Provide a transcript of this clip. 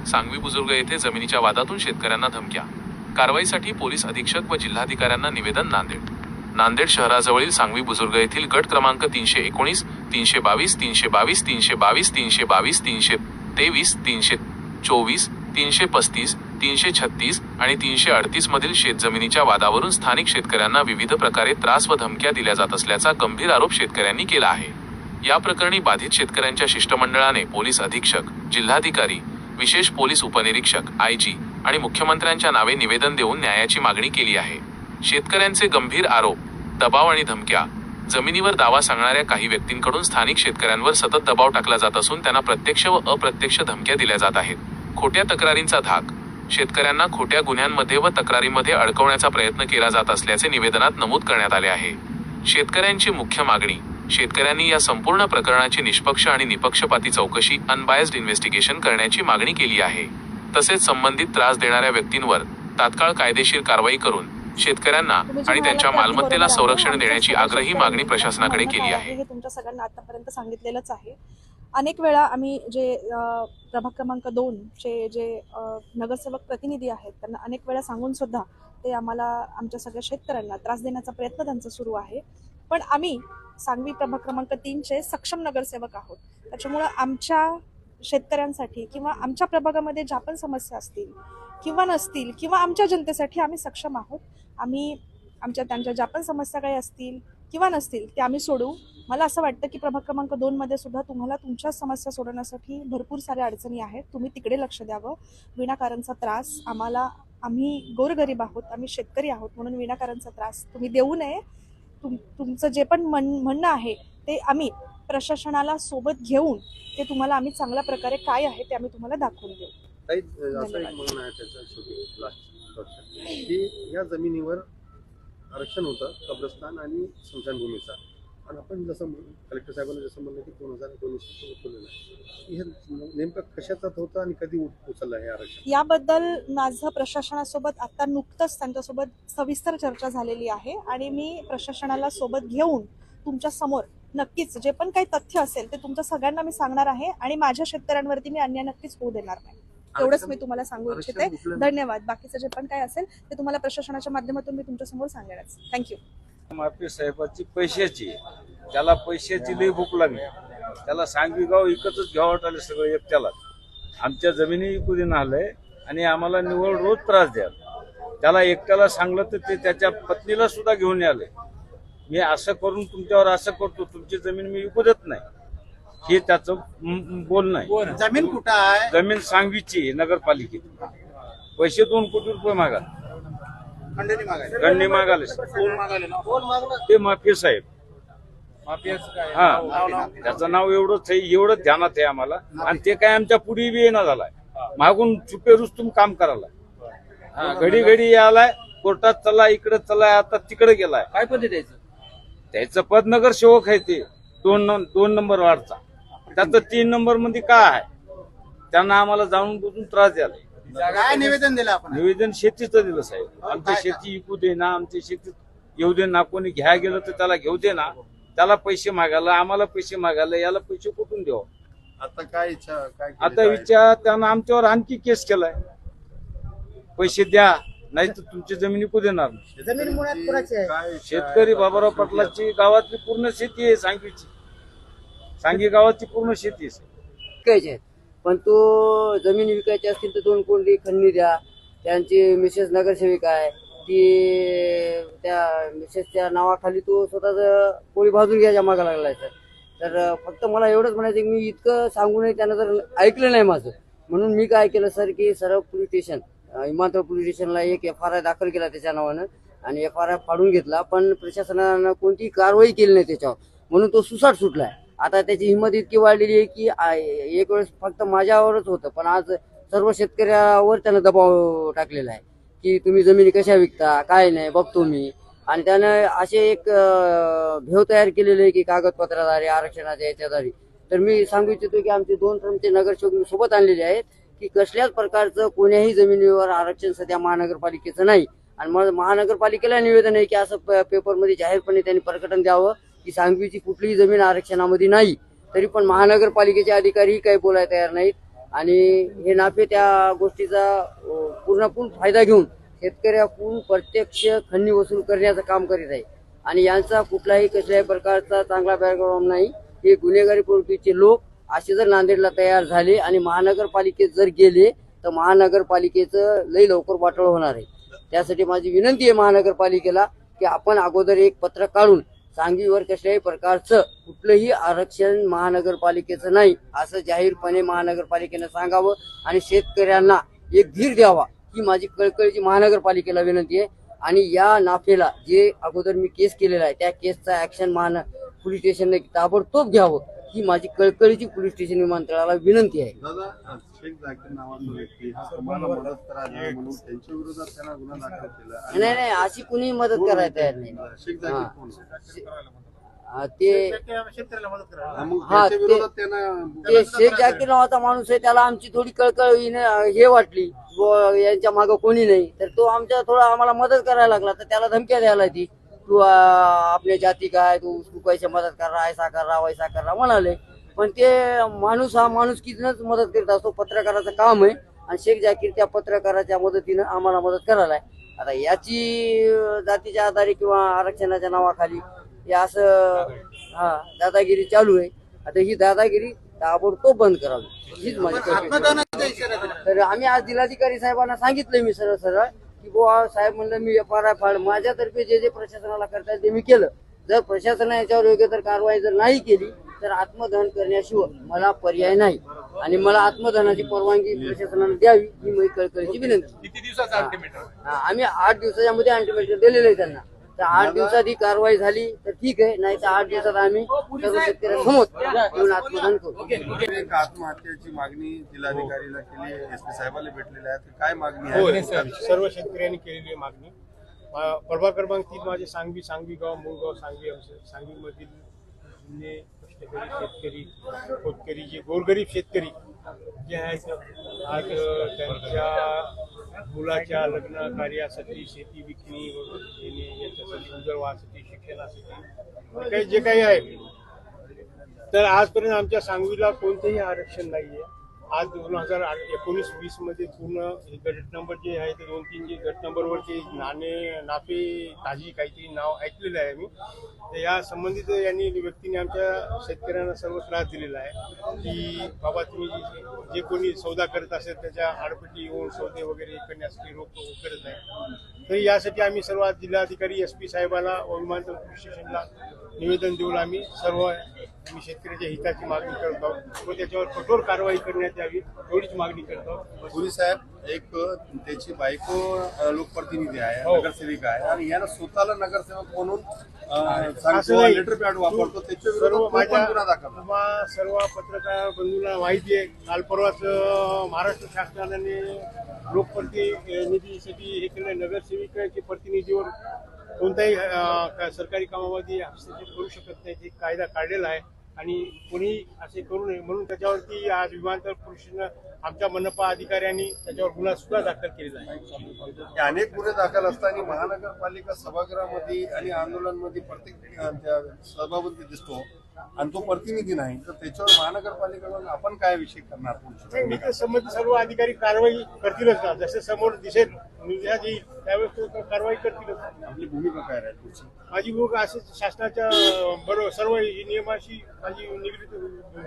सांगवी बुजुर्ग येथे जमिनीच्या वादातून शेतकऱ्यांना धमक्या. कारवाईसाठी पोलीस अधीक्षक व जिल्हाधिकाऱ्यांना निवेदन. नांदेड शहराजवळील सांगवी बुजुर्ग येथील गट क्रमांक 319, 322, 322, 322, 322, 323, 324, 335, 336 आणि 338 मधील शेतजमिनीच्या वादावरून स्थानिक शेतकऱ्यांना विविध प्रकारे त्रास व धमक्या दिल्या जात असल्याचा गंभीर आरोप शेतकऱ्यांनी केला आहे. या प्रकरणी बाधित शेतकऱ्यांच्या शिष्टमंडळाने पोलीस अधीक्षक, जिल्हाधिकारी, विशेष पोलीस उपनिरीक्षक, आयजी आणि मुख्यमंत्र्यांच्या नावे निवेदन देऊन न्यायाची मागणी केली आहे. शेतकऱ्यांचे गंभीर आरोप, दबाव आणि धमक्या. जमिनीवर दावा सांगणाऱ्या काही व्यक्तींकडून स्थानिक शेतकऱ्यांवर सतत दबाव टाकला जात असून त्यांना प्रत्यक्ष व अप्रत्यक्ष धमक्या दिल्या जात आहेत. खोट्या तक्रारींचा धाक. शेतकऱ्यांना खोट्या गुन्ह्यांमध्ये व तक्रारींमध्ये अडकवण्याचा प्रयत्न केला जात असल्याचे निवेदनात नमूद करण्यात आले आहे. शेतकऱ्यांची मुख्य मागणी. शेतकऱ्यांनी या संपूर्ण प्रकरणाची निष्पक्ष आणि निपक्षपाती चौकशी, अनबायस्ड इन्व्हेस्टिगेशन करण्याची मागणी केली आहे. तसेच संबंधित त्रास देणाऱ्या व्यक्तींवर तात्काळ कायदेशीर कारवाई करून शेतकऱ्यांना आणि त्यांच्या मालमत्तेला संरक्षण देण्याची आग्रही मागणी प्रशासनाकडे केली आहे. हे तुमच्या सगळ्यांना आतापर्यंत सांगितलेलंच आहे. अनेक वेळा आम्ही जे प्रभाग क्रमांक 2 चे जे नगरसेवक प्रतिनिधी आहेत त्यांना अनेक वेळा सांगून सुद्धा ते आम्हाला आमच्या सगळ्या शेतकऱ्यांना त्रास देण्याचा प्रयत्न त्यांचा सुरू आहे. पण आम्ही सांगवी प्रभाग क्रमांक 3 चे सक्षम नगरसेवक आहोत. त्याच्यामुळे आमच्या शेतकऱ्यांसाठी किंवा आमच्या प्रभागामध्ये ज्या पण समस्या असतील किंवा नसतील किंवा आमच्या जनतेसाठी आम्ही सक्षम आहोत. आम्ही त्यांच्या ज्या पण समस्या काही असतील किंवा नसतील ते आम्ही सोडवू. मला असं वाटतं की प्रभाग क्रमांक 2 मध्ये सुद्धा तुम्हाला तुमच्या समस्या सोडवण्यासाठी भरपूर साऱ्या अडचणी आहेत. तुम्ही तिकडे लक्ष द्यावं. विनाकारणचा त्रास आम्ही गोरगरीब आहोत, आम्ही शेतकरी आहोत म्हणून विनाकारणचा त्रास तुम्ही देऊ नये. तुमचं जे पण म्हणणं आहे ते आम्ही प्रशासनाला सोबत घेऊन ते तुम्हाला आम्ही चांगल्या प्रकारे काय आहे ते आम्ही तुम्हाला दाखवून देऊ. असं एक म्हणणं आहे त्याचं की या जमिनीवर आरक्षण होतं कब्रस्तान आणि स्मशानभूमीचा, आणि आपण जसं कलेक्टर साहेबांनी जसं म्हणलं की 2019 उचललेलं आहे, हे नेमकं कशाचं होतं आणि कधी उचललं हे आरक्षण? याबद्दल माझं प्रशासनासोबत आता नुकतंच त्यांच्यासोबत सविस्तर चर्चा झालेली आहे आणि मी प्रशासनाला सोबत घेऊन तुमच्या समोर नक्कीच जे पण काही तथ्य असेल ते तुमच्या सगळ्यांना मी सांगणार आहे आणि माझ्या शेतकऱ्यांवरती मी अन्याय नक्कीच होऊ देणार नाही. एवढंच मी तुम्हाला सांगू इच्छिते. धन्यवाद. बाकीचं जे पण काय असेल ते तुम्हाला प्रशासनाच्या माध्यमातून मी तुमच्या समोर सांगेनच. थँक्यू. माफी साहेबाची पैशाची, त्याला पैशाची लई भूक लागली. त्याला सांगवी गाव इकतच घ्यावं आले सगळं एकट्याला. आमच्या जमिनी इकू देणं आलंय आणि आम्हाला निवड रोज त्रास द्याल. त्याला एकट्याला सांगलं तर ते त्याच्या पत्नीला सुद्धा घेऊन आले. मी असं करून तुमच्यावर असं करतो, तुमची जमीन मी विकू देत नाही, हे त्याचं बोलणं आहे. जमीन कुठं आहे? जमीन सांगवीची नगरपालिकेत. पैसे 2 कोटी रुपये मागा, खंडणी मागाले. ते माफी साहेब. हा, त्याचं नाव एवढंच आहे, एवढंच ध्यानात आहे आम्हाला. आणि ते काय आमच्या पुढे बी येणं झालाय, मागून चुपे रुस्तुम काम करायला. घडी घडी यालाय, कोर्टात चला, इकडे चला, आता तिकडे गेलाय. काय पद्धत द्यायचं? त्याचं पद नगरसेवक आहे ते 2 नंबर वार्डचा. त्याचं 3 नंबर मध्ये काय आहे, त्यांना आम्हाला जाणून बुजून त्रास द्यायला. काय निवेदन दिलं आपण? निवेदन शेतीचं दिलं साहेब. आमची शेती विकू दे ना, आमची शेती येऊ दे ना. कोणी घ्या गेलं तर त्याला घेऊ दे ना. त्याला पैसे मागायला, आम्हाला पैसे मागायला, याला पैसे कुठून देऊ? आता काय इच्छा? आता विचार त्यानं आमच्यावर आणखी केस केलाय. पैसे द्या नाही तर तुमची जमीन विकू देणार. जमीन मुळात कोणाची आहे? शेतकरी बाबाराव पाटलाची गावातली पूर्ण शेती आहे सांगवीची. सांगी गावाची पूर्ण शेती आहे. विकायचे पण तो जमीन विकायची असतील तर 2 कोटी खंडणी द्या. त्यांची मिसेस नगरसेविका आहे, ती त्या मिसेसच्या नावाखाली तो स्वतःच पोळी भाजून घ्यायच्या मागा लागलाय. तर फक्त मला एवढंच म्हणायचं, मी इतकं सांगूनही त्यानं जर ऐकलं नाही माझं, म्हणून मी काय केलं सर की सरळ पोलीस स्टेशन, विमानतळ पोलीस स्टेशनला एक FRI दाखल केला त्याच्या नावानं आणि FRI फाडून घेतला. पण प्रशासनानं कोणती कारवाई केली नाही त्याच्यावर, म्हणून तो सुसाट सुटलाय. आता त्याची हिंमत इतकी वाढलेली आहे की एक वेळेस फक्त माझ्यावरच होतं, पण आज सर्व शेतकऱ्यावर त्यानं दबाव टाकलेला आहे की तुम्ही जमिनी कशा विकता, काय नाही बघतो मी. आणि त्यानं असे एक भेव तयार केलेले आहे की कागदपत्राद्वारे, आरक्षणाच्या याच्याद्वारे. तर मी सांगू इच्छितो की आमचे 2 टर्मचे नगरसेवक सोबत आणलेले आहेत की कसल्याच प्रकारचं कोण्याही जमिनीवर आरक्षण सध्या महानगरपालिकेचं नाही. आणि मग महानगरपालिकेला निवेदन आहे की असं पेपरमध्ये जाहीरपणे त्यांनी प्रकटन द्यावं की सांगवीची कुठलीही जमीन आरक्षणामध्ये नाही. तरी पण महानगरपालिकेचे अधिकारी काही बोलायला तयार नाहीत आणि हे नाफे त्या गोष्टीचा पूर्णपूर्ण फायदा घेऊन शेतकऱ्याकडून प्रत्यक्ष खंडणी वसूल करण्याचं काम करीत आहे आणि यांचा कुठलाही कसल्याही प्रकारचा चांगला बॅकग्राऊंड नाही. हे गुन्हेगारी प्रवृत्तीचे लोक असे जर नांदेडला तयार झाले आणि महानगरपालिकेत जर गेले तर महानगरपालिकेचं लई लवकर वाटोळ होणार आहे. त्यासाठी माझी विनंती आहे महानगरपालिकेला की आपण अगोदर एक पत्र काढून सांगवीवर कसल्याही प्रकारचं कुठलंही आरक्षण महानगरपालिकेचं नाही असं जाहीरपणे महानगरपालिकेनं सांगावं आणि शेतकऱ्यांना एक धीर द्यावा ही माझी कळकळीची महानगरपालिकेला विनंती आहे. आणि या नाफेला जे अगोदर मी केस केलेला आहे त्या केसचा ऍक्शन पोलीस स्टेशनने ताबडतोब घ्यावं ही माझी कळकळीची पोलीस स्टेशन विमानतळाला विनंती आहे. दादा, शेख जाकीर नावाचा व्यक्ती हा तुम्हाला मदत करा म्हणून त्यांच्या विरोधात त्यांना गुन्हा दाखल केला. नाही नाही अशी कुणी मदत करायला तयार नाही. शेख जाकीर कोण? ते मग हा, त्यांच्या विरोधात त्यांना ते शेख जाकीर नावाचा माणूस आहे त्याला आमची थोडी कळकळ हे वाटली यांच्या मागं कोणी नाही तर तो आमच्या थोडा आम्हाला मदत करायला लागला तर त्याला धमक्या द्यायला ती तू आपल्या जाती काय तू पैसे मदत कर रहा ऐसा कर रहा वैसा कर रहा म्हणाले. पण ते माणूस हा माणूस कितीनच मदत करत असतो. पत्रकाराचं काम आहे आणि शेख जाकीर त्या पत्रकाराच्या मदतीनं आम्हाला मदत करायला आहे. आता याची जातीच्या आधारे किंवा आरक्षणाच्या नावाखाली हे असं दादागिरी चालू आहे. आता ही दादागिरी ताबडतोब बंद करावी हीच माझी तर आम्ही आज जिल्हाधिकारी साहेबांना सांगितलंय मी सरळ सरळ की बुवा साहेब म्हणलं मी FRI फाड माझ्यातर्फे जे प्रशासनाला करता ते मी केलं. जर प्रशासनाने याच्यावर योग्य तर कारवाई जर नाही केली तर आत्मदहन करण्याशिवाय मला पर्याय नाही आणि मला आत्मदहनाची परवानगी प्रशासनाने द्यावी ही माझी कळकळीची विनंती. किती दिवसाचा अल्टिमेटम? आम्ही 8 दिवसाच्या मध्ये अल्टिमेटम दिलेलं आहे त्यांना. तर 8 दिवसात ही कारवाई झाली तर ठीक आहे नाही तर 8 दिवसात आम्ही सर्व शेतकऱ्यांसमोर येऊन आत्मदहन करू. एक आत्महत्येची मागणी जिल्हाधिकारीला केली, SP साहेबांना भेटलेली आहे. काय मागणी आहे? सर्व शेतकऱ्यांनी केलेली मागणी. प्रभाग क्रमांक 3 माझे सांगवी गाव मूळगाव सांगवी मधील जुने कष्टकरी शेतकरी खोतकरी जे गोरगरीब शेतकरी जे आहेत आज त्यांच्या मुलाच्या लग्न कार्यासाठी शेती विकणी वगैरे याच्यासाठी उदरवाहासाठी शिक्षणासाठी काही जे काही आहे तर आजपर्यंत आमच्या सांगवीला कोणतेही आरक्षण नाहीये. आज 2019-20 मध्ये पूर्ण गट नंबर जे आहे ते 2-3 जे गट नंबरवरचे नाफे ताजी काहीतरी नाव ऐकलेलं आहे मी. तर या संबंधित व्यक्तीने आमच्या शेतकऱ्यांना सर्व त्रास दिलेला आहे की बाबा तुम्ही जे कोणी सौदा करत असेल त्याच्या आडपटी येऊन सौदे वगैरे करण्यासाठी रोख करत आहे. तर यासाठी आम्ही सर्व जिल्हाधिकारी SP साहेबांना व विमानतळ पोलीस स्टेशनला निवेदन देऊन आम्ही शेतकऱ्याच्या हिताची मागणी करत आहोत व त्याच्यावर कठोर कारवाई करण्यात यावी एवढीच मागणी करत आहोत. पुरी साहेब एक त्याची बायको लोकप्रतिनिधी आहे, नगरसेविका आहे आणि यानं स्वतःला नगरसेवक म्हणून लेटर पॅड वापरतो. त्याच्या विरोधात सर्व पत्रकार बंधूंना माहिती आहे. काल परवाच महाराष्ट्र शासनाने लोकप्रतिनिधीसाठी हे केलं. नगरसेविकाच्या प्रतिनिधीवर कोणत्याही सरकारी कामामध्ये हस्तक्षेप करू शकत नाही ते कायदा काढलेला आहे आणि कोणी असे करू नये म्हणून त्याच्यावरती आज विमानतळ पोलिसांना आमच्या मनपा अधिकाऱ्यांनी त्याच्यावर गुन्हा सुद्धा दाखल केलेला आहे. अनेक गुन्हे दाखल असताना महानगरपालिका सभागृहामध्ये आणि आंदोलनामध्ये प्रत्येक सभामध्ये दिसतो आणि तो प्रतिनिधी नाही तर त्याच्यावर महानगरपालिकेवर आपण काय विषय करणार? मी तर संबंधित सर्व अधिकारी कारवाई करतीलच ना. जसे समोर दिसेल मीडियात येईल त्यावेळेस तो कारवाई करतीलच. आपली भूमिका काय राहील? माझी भूमिका असेच शासनाच्या बरोबर सर्व नियमाशी माझी निगडीत